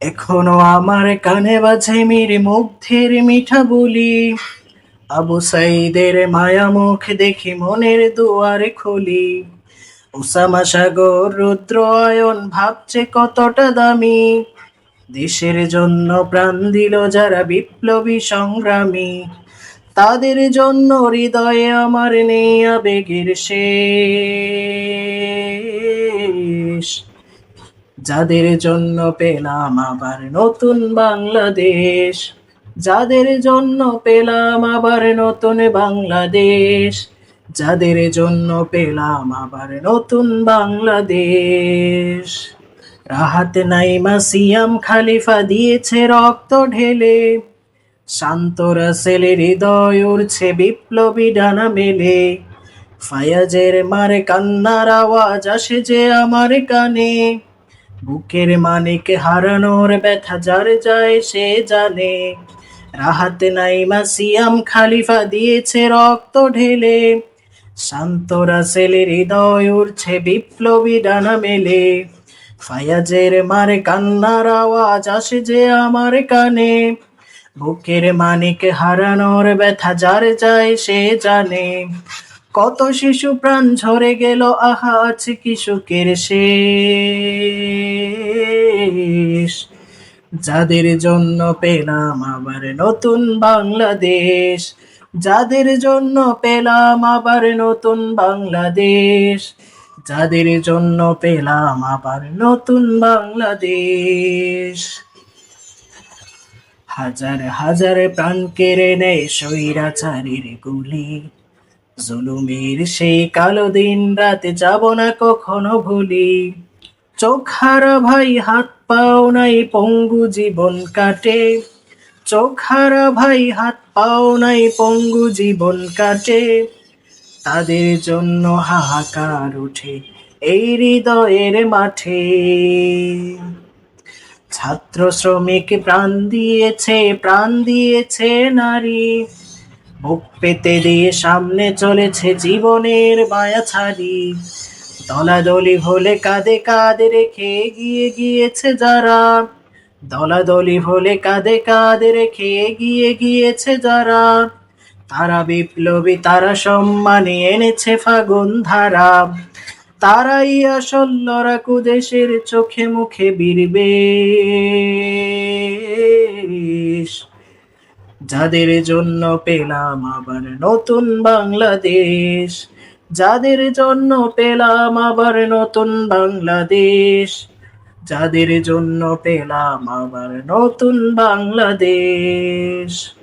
এখনো আমার কানে বাজে মীর মুগ্ধের মিঠা বুলি। আবু সাইদের মায়া মুখ দেখি মনের দুয়ার খুলি। ওসামা সাগর রুদ্র আয়ন ভাবছে কতটা দামি। দেশের জন্য প্রাণ দিল যারা বিপ্লবী সংগ্রামী। তাদের জন্য হৃদয়ে আমার নেই আবেগের শেষ। যাদের জন্য পেলাম আবার নতুন বাংলাদেশ। যাদের জন্য পেলাম আবার নতুন বাংলাদেশ। যাদের জন্য পেলাম আবার নতুন বাংলাদেশ। রাহাত নাইমা সিয়াম খালিফা দিয়েছে রক্ত ঢেলে। শান্ত রাসেলের হৃদয় উড়ছে বিপ্লবী ডানা মেলে। ফায়াজের মারে কান্নার আওয়াজ আসে যে আমার কানে। বুকের মানিক হারানোর ব্যথা যার যায় সে জানে। রাহাত নাইমা সিয়াম খালিফা দিয়েছে রক্ত ঢেলে। শান্ত রাসেলের হৃদয় উড়ছে বিপ্লবী ডানা মেলে। ফায়াজের মারে কান্নার আওয়াজ আসে যে আমার কানে। বুকের মানিক হারানোর ব্যথা যার যায় সে জানে। কত শিশু প্রাণ ঝরে গেল, আহা আছে কি সুখের শেষ। যাদের জন্য পেলাম আবার নতুন বাংলাদেশ। যাদের জন্য পেলাম আবার নতুন বাংলাদেশ। যাদের জন্য পেলাম আবার নতুন বাংলাদেশ। হাজার হাজার প্রাণ কেড়ে নেয় স্বৈরাচারীর গুলি। জুলুমের সেই কালো দিন রাতে যাব না কখনো ভুলি। চোখ হারা ভাই হাত পাও নাই পঙ্গু জীবন কাটে। চোখ হারা ভাই হাত পাও নাই পঙ্গু জীবন কাটে। তাদের জন্য হাহাকার ওঠে এই হৃদয়ের মাঠে। ছাত্র শ্রমিক প্রাণ দিয়েছে নারী। বুক পেতে দিয়ে সামনে চলেছে জীবনের মায়া ছাড়ি। দলাদলি হলে কাঁধে কাঁধ রেখে এগিয়ে গিয়েছে যারা। দলাদলি হলে কাঁধে কাঁধ রেখে এগিয়ে গিয়েছে যারা। তারা বিপ্লবী, তারা সম্মানে এনেছে ফাগুন ধারা। তারাই আসল লড়াকু, দেশের চোখে মুখে বীরবেশ। যাদের জন্য পেলাম আবার নতুন বাংলাদেশ। যাদের জন্য পেলাম আবার নতুন বাংলাদেশ। যাদের জন্য পেলাম আবার নতুন বাংলাদেশ।